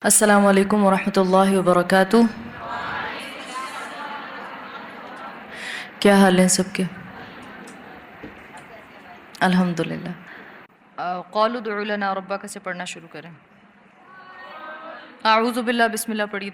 अस्सलामु अलैकुम वरहमतुल्लाहि वबरकातुह। क्या हाल है सबके? अल्हम्दुलिल्लाह। क़ालू उदउ लना रब्बक से पढ़ना शुरू करें। आऊज़ु बिल्लाह, बिस्मिल्लाह पढ़िए।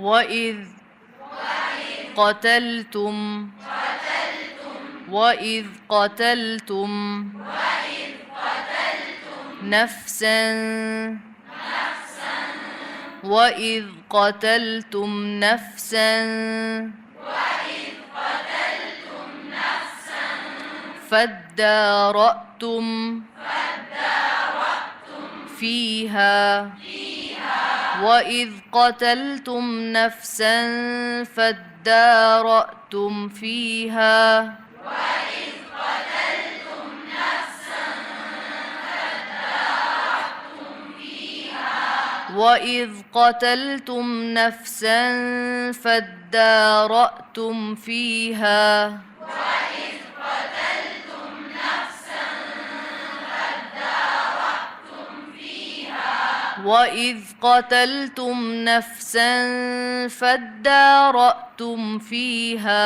वइज़ क़तलतुम वइज़ क़तलतुम नफ़्सन वइज़ क़तलतुम नफ़्सन फ़द्दारअतुम फ़ीहा वइज़ क़तलतुम नफ़्सन फ़द्दारअतुम फ़ीहा वइज़ क़तलतुम नफ़्सन फ़द्दारअतुम फ़ीहा वइज़ क़तलतुम नफ़्सन फ़द्दारअतुम फ़ीहा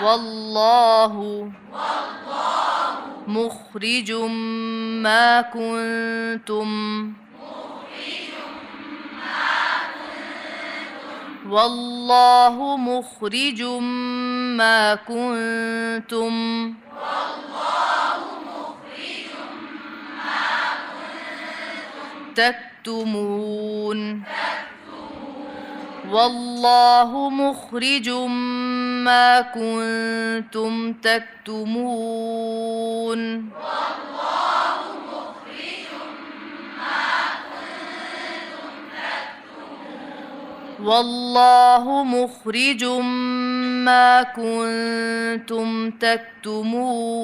वल्लाहु मुख़रिजुम मा कुन्तुम वल्लाहु मुख़रिजुम मा कुन्तुम तक्तुमून वल्लाहु मुख़रिजुम मा कुन्तुम तक्तुमून वल्लाहु मुख़रिजुम मा कुन्तुम तक्तुमून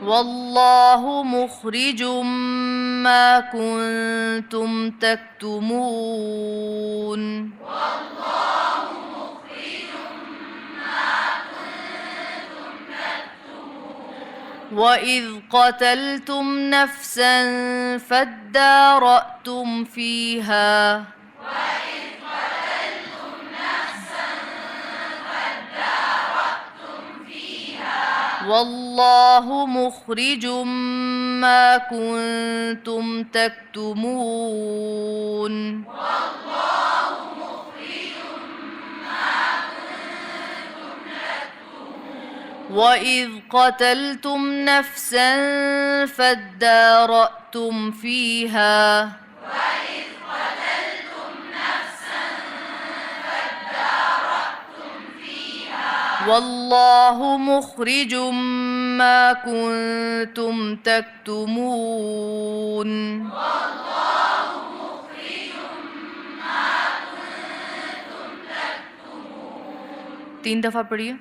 वल्लाहु मुख़रिजुम मा कुन्तुम तक्तुमून वइज़ क़तलतुम नफ़्सन फ़द्दारअतुम फ़ीहा वल्लाहु मुख़रिजुम मा कुन्तुम तक्तुमून वइज़ क़तलतुम नफ़्सन फ़द्दारअतुम फ़ीहा والله مخرج ما كنتم تكتمون. 3 दफा पढ़िए.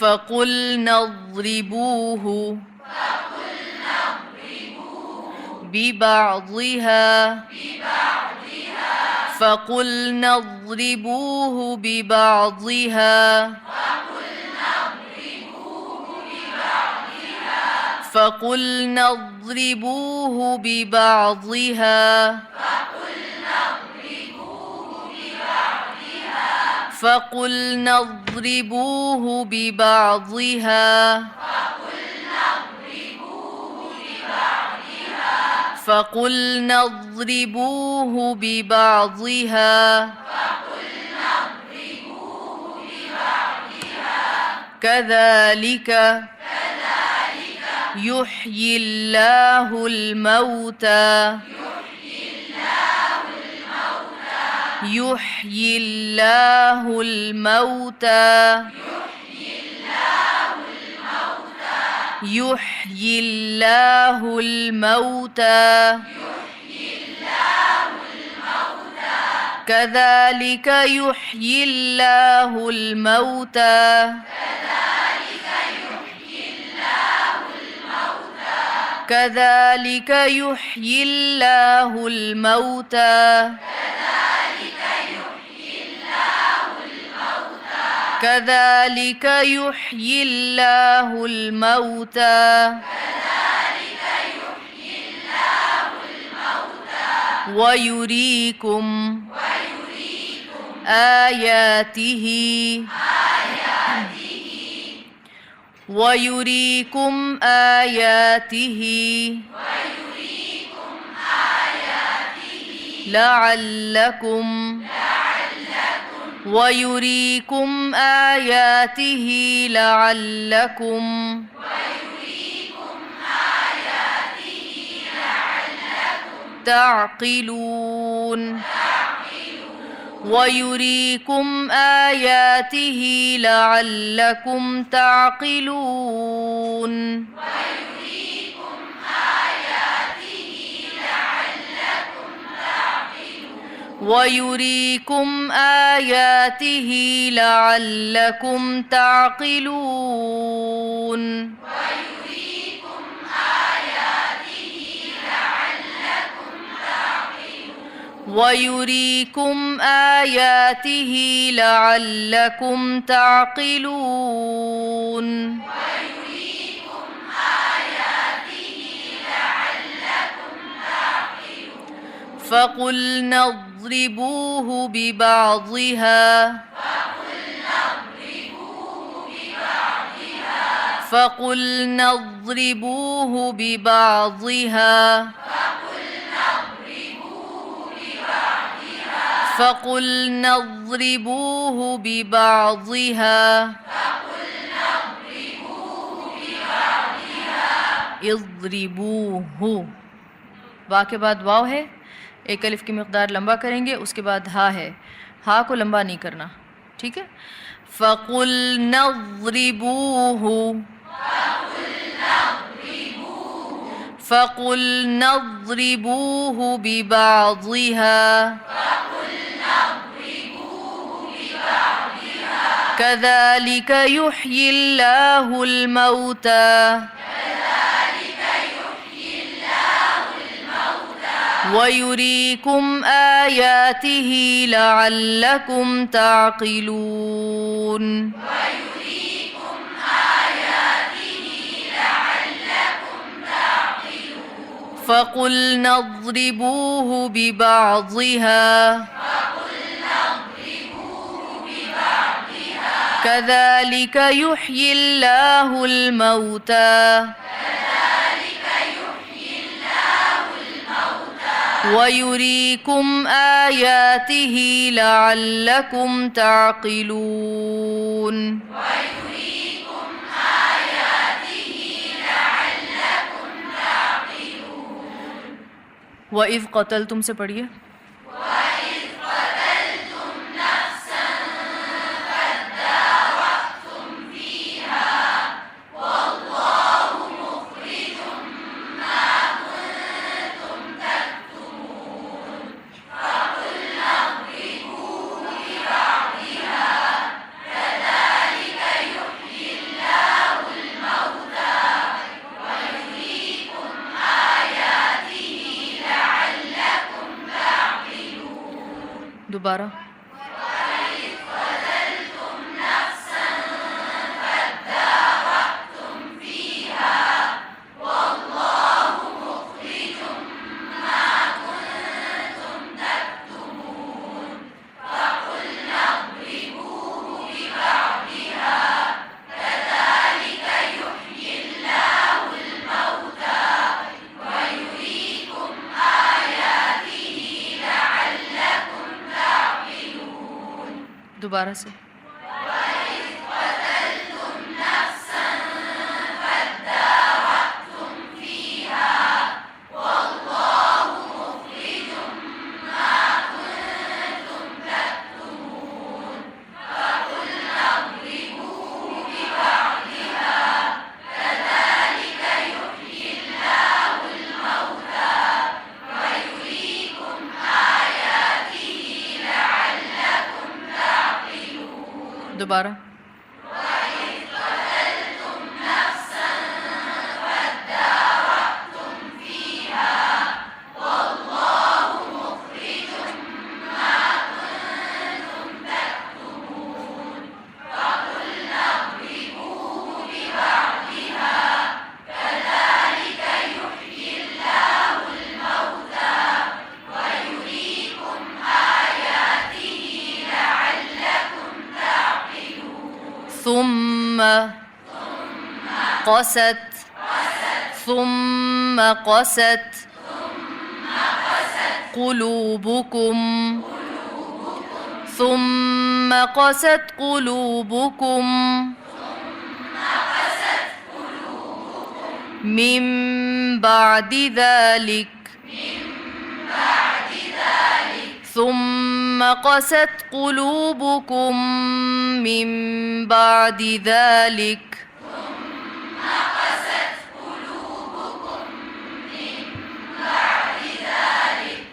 فقلنا اضربوه ببعضها فقلنا اضربوه ببعضها فقلنا اضربوه ببعضها فقلنا اضربوه ببعضها فقلنا اضربوه ببعضها كذلك يحيي الله الموتى يحيي الله الموتى يحيي الله الموتى كذلك يحيي الله الموتى كذلك يحيي الله الموتى كذلك يحيي الله الموتى ويريكم آياته ويريكم آياته لعلكم ويريكم آياته لعلكم تعقلون ويريكم آياته لعلكم تعقلون ويريكم آياته لعلكم تعقلون ويريكم آياته لعلكم تعقلون فقلنا اضربوه ببعضها فقلنا اضربوه ببعضها فقلنا اضربوه ببعضها اضربوه वा के बाद वाव है, एक अलिफ की मिक़दार लंबा करेंगे, उसके बाद हा है, हा को लंबा नहीं करना, ठीक है। फ़क़ुल्ना अज़्रिबूहु फ़क़ुल्ना अज़्रिबूहु बिबाज़िहा कज़ालिक युह्यिल्लाहुल मौता वयुरीकुम आयातिही लअल्लकुम ताक़िलून فقلنا اضربوه ببعضها كذلك يحيي الله الموتى ويريكم آياته لعلكم تعقلون وإذ قتلتم से पढ़िए दोबारा दोबारा से दोबारा ثم قست ثم قست قلوبكم ثم قست قلوبكم من بعد ذلك ثم قست قلوبكم من بعد ذلك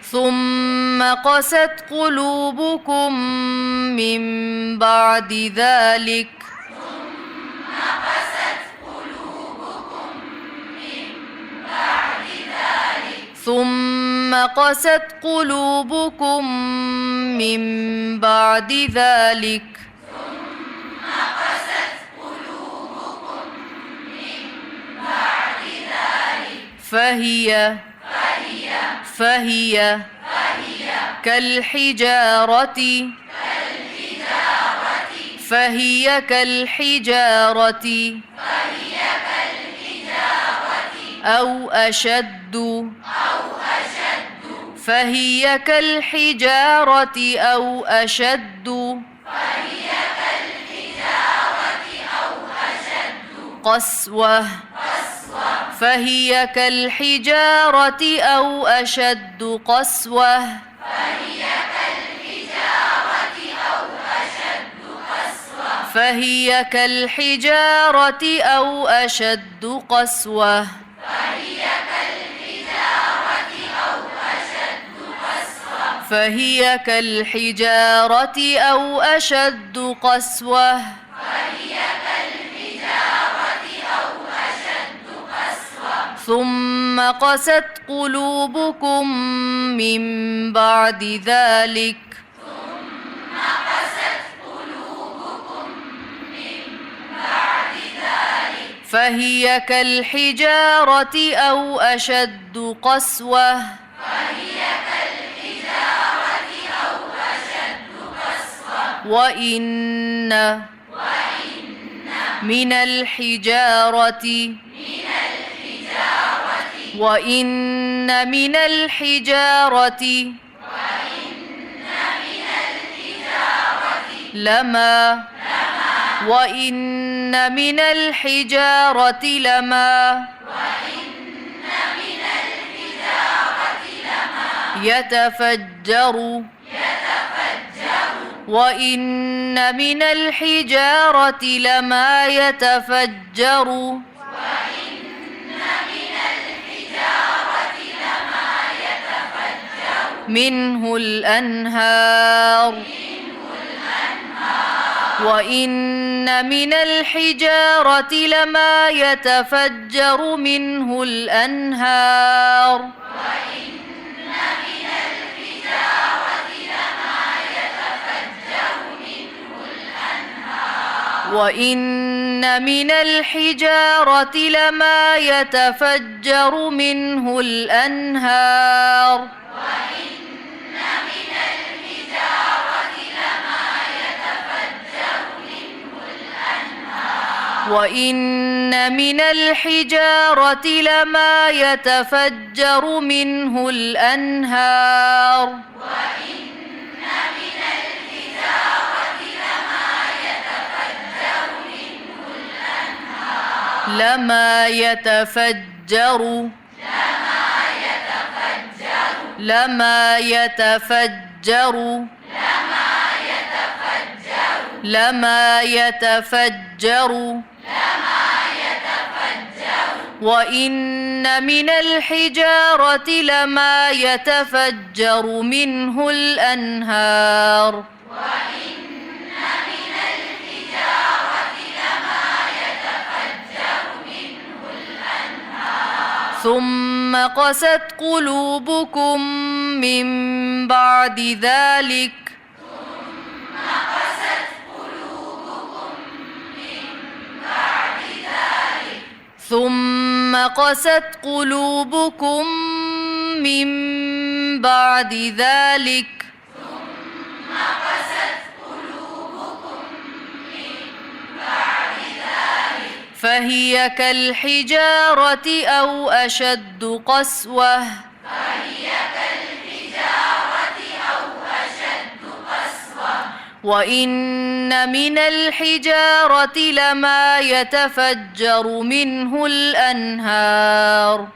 ثم قست قلوبكم من بعد ذلك ثم قست قلوبكم من بعد ذلك فهي كالحجارة فهي كالحجارة أو أشد فهي كالحجارة أو أشد قسوة فهي كالحجارة أو أشد قسوة فهي كالحجارة أو أشد قسوة فهي كالحجارة أو أشد قسوة ثم قست قلوبكم من بعد ذلك فهي كالحجارة أو أشد قسوة وإن من الحجارة لما يتفجر وإن من الحجارة لما يتفجر منه الأنهار وإن من الحجارة لما يتفجر منه الأنهار وإن من الحجارة لما يتفجر منه الأنهار وإن من الحجارة لما يتفجر منه الأنهار لما يتفجر وإن من الحجارة لما يتفجر منه الأنهار ثم قست قلوبكم من بعد ذلك فهي كالحجارة أو أشد قسوة وإن من الحجارة لما يتفجر منه الأنهار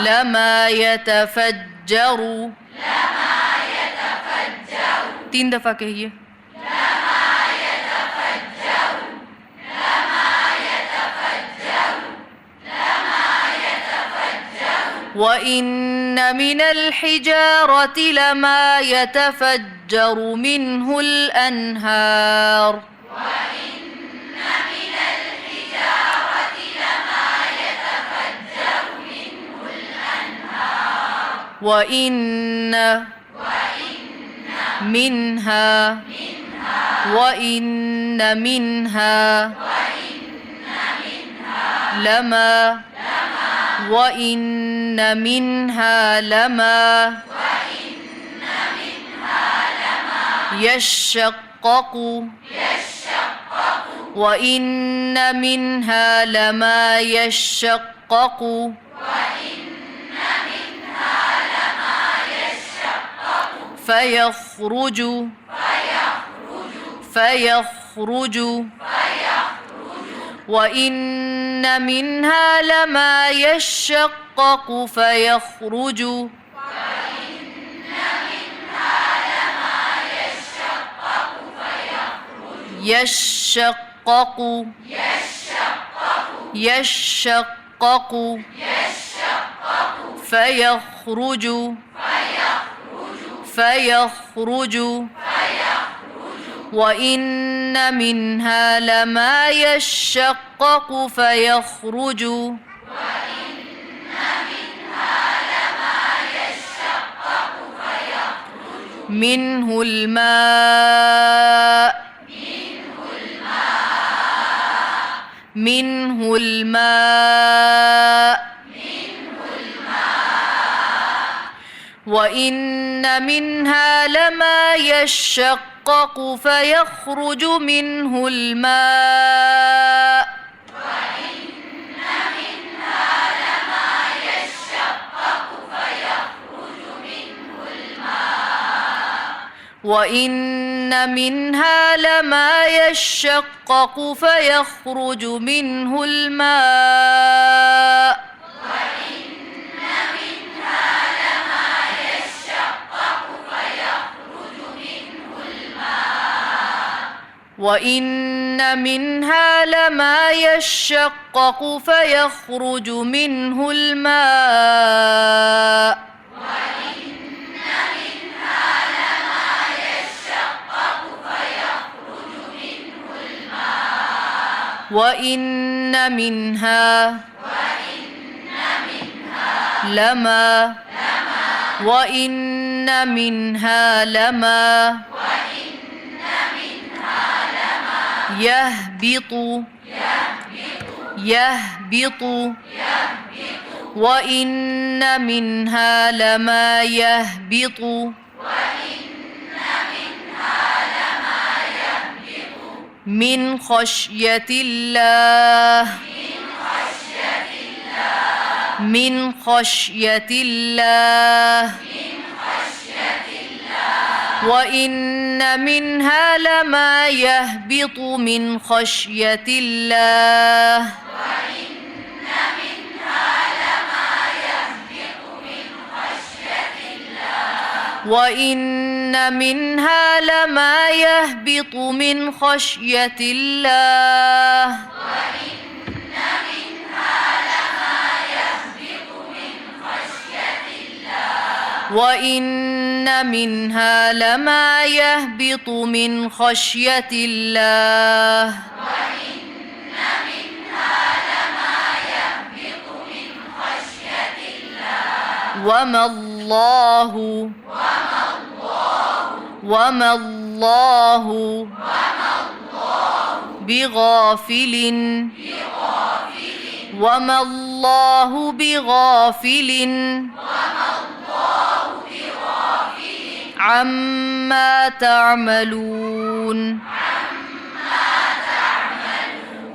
لما يتفجر 3 दफा कहिए وإن من الحجارة لما يتفجر منه الأنهار وإن منها لما يشقق وإن منها لما يشقق فيخرج وإن منها لما يشقق فيخرج يشقق فيخرج وإن منها لما يشقق فيخرج منه الماء منه الماء وإن منها لما يشقق فيخرج منه الماء وإن منها لما يشقق فيخرج منه الماء وإن منها لما يشقق فيخرج منه الماء وإن منها لما وإن منها لما يهبط وإن منها لما يهبط من خشية الله من خشية الله وإن منها لما يهبط من خشية الله وإن منها لما يهبط من خشية الله وإن منها لما يهبط من خشية الله وما الله بغافل وما الله بغافل عما تعملون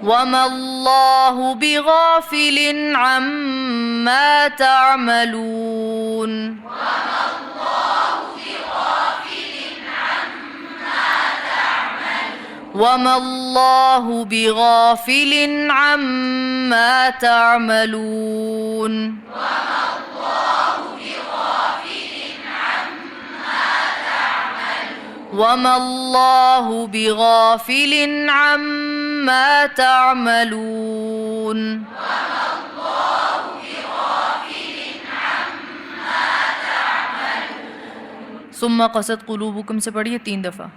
وما الله بغافل عما تعملون وما الله بغافل عما تعملون وما الله بغافل عما تعملون ثم قست قلوبكم से पढ़िए 3 दफ़ा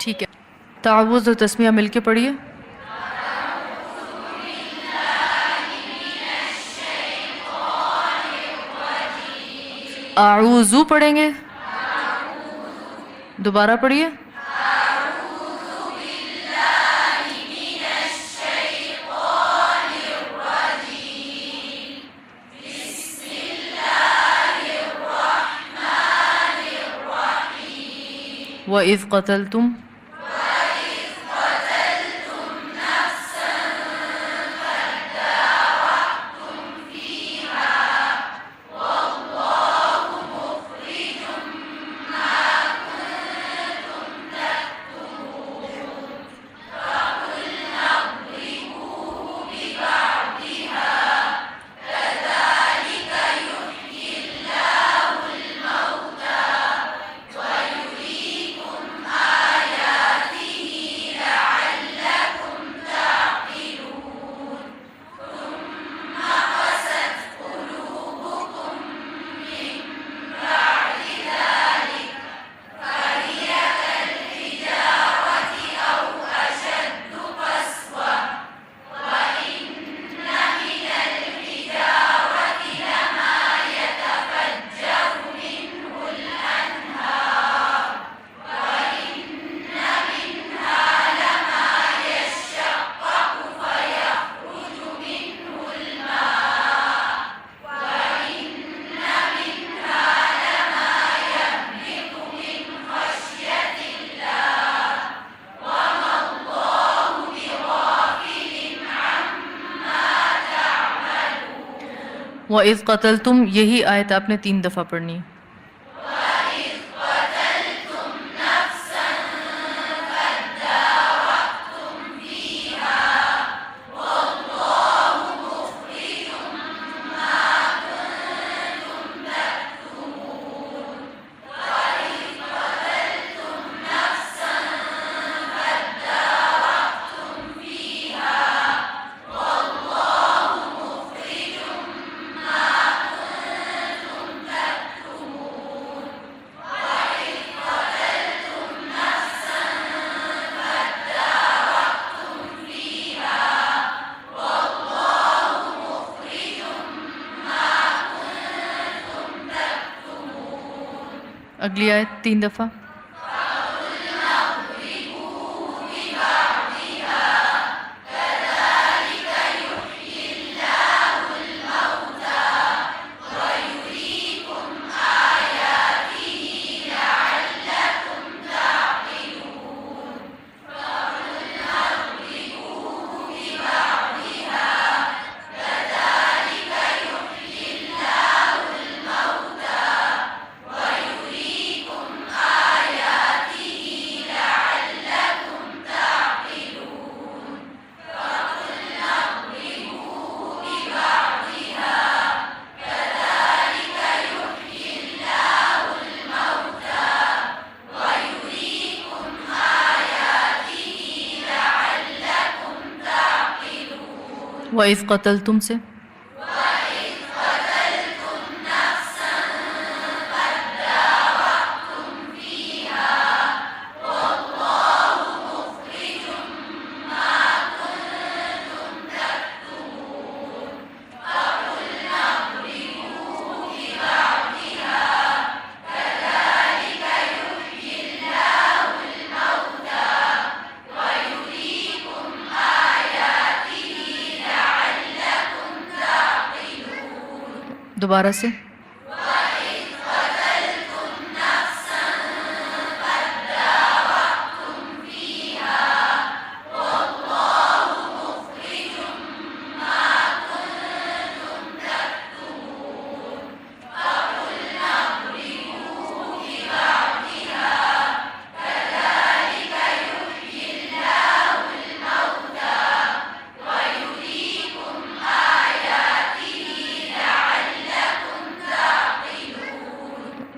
ठीक है, तावुज़ और तस्मिया मिलके पढ़िए। आऊज़ू पढ़ेंगे, दोबारा पढ़िए। व इज़ क़तलतुम, व इज़ क़तलतुम, यही आयत आपने 3 दफ़ा पढ़नी है। अगली आयत 3 दफ़ा। व इज़ क़तलतुम से दोबारा से।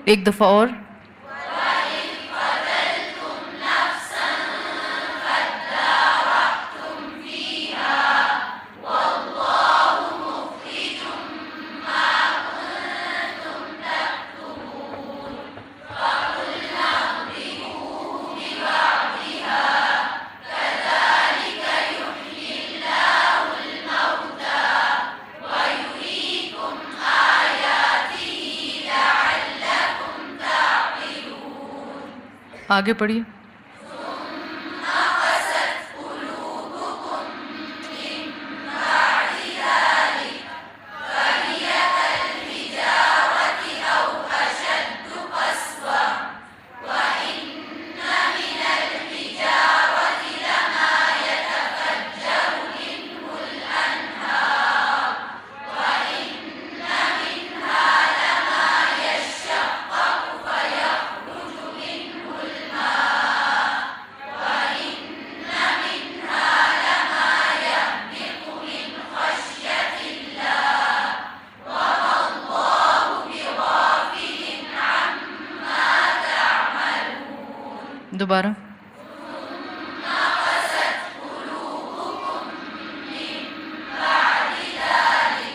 एक दफ़ा और। आगे पढ़िए। दोबारा।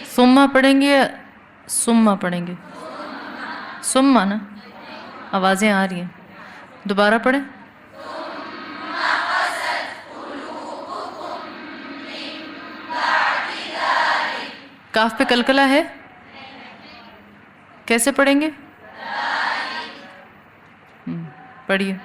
सुम्मा पढ़ेंगे या सुम्मा पढ़ेंगे? सुम्मा ना, आवाज़ें आ रही हैं। दोबारा पढ़ें। काफ पे कलकला है, कैसे पढ़ेंगे? पढ़िए।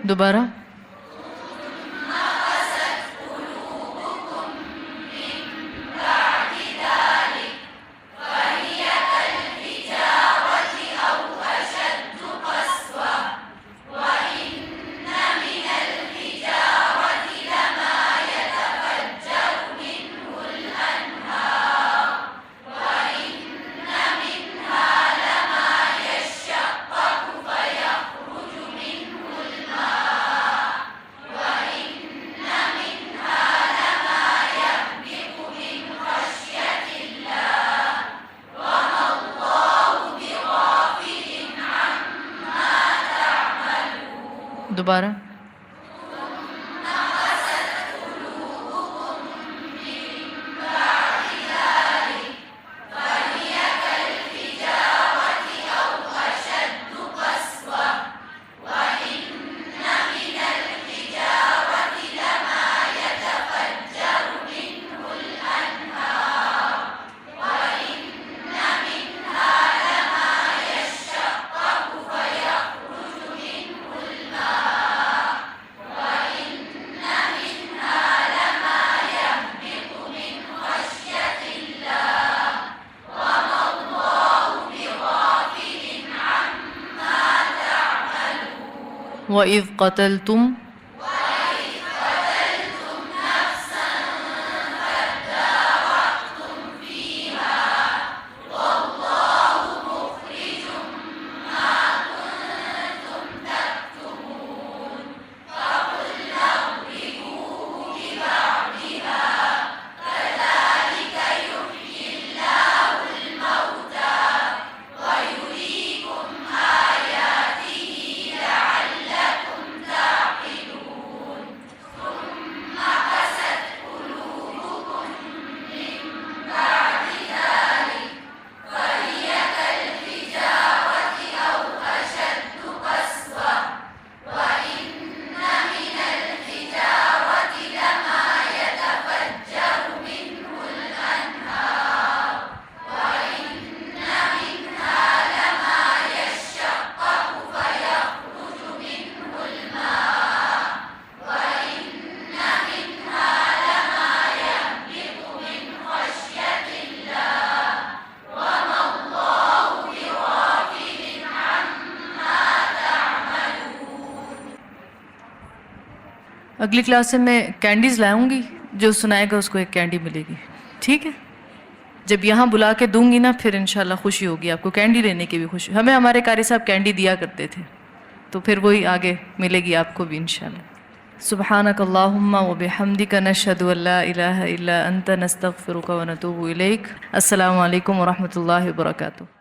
दोबारा। दोबारा। वइज़ क़तलतुम अगली क्लास से मैं कैंडीज़ लाऊंगी, जो सुनाएगा उसको एक कैंडी मिलेगी, ठीक है? जब यहाँ बुला के दूंगी ना, फिर इंशाल्लाह खुशी होगी आपको, कैंडी लेने की भी खुशी। हमें हमारे कारी साहब कैंडी दिया करते थे। तो फिर वही आगे मिलेगी आपको भी इंशाल्लाह। सुब्हानक अल्लाहुम्मा व बिहम्दिका नशहदु अल्ला इलाहा इल्ला अंता नस्तगफिरुका व नतूबु इलैक। अस्सलामु अलैकुम व रहमतुल्लाहि व बरकातुहू।